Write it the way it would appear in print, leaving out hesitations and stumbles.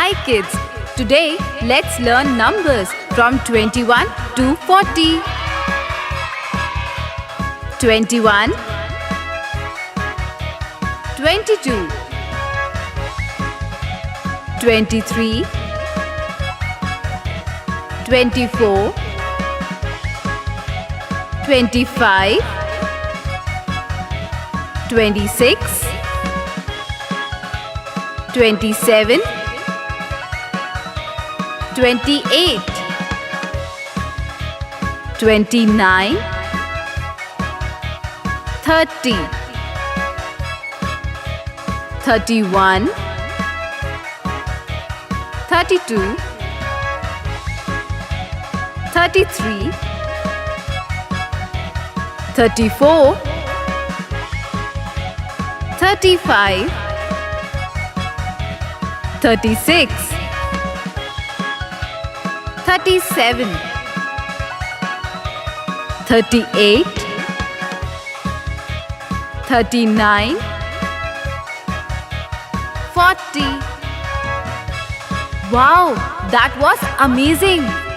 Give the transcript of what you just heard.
Hi kids, today let's learn numbers from 21 to 40. 21 22 23 24 25 26 27 28 29 30 31 32 33 34 35 36 37 38 39 40. Wow, that was amazing!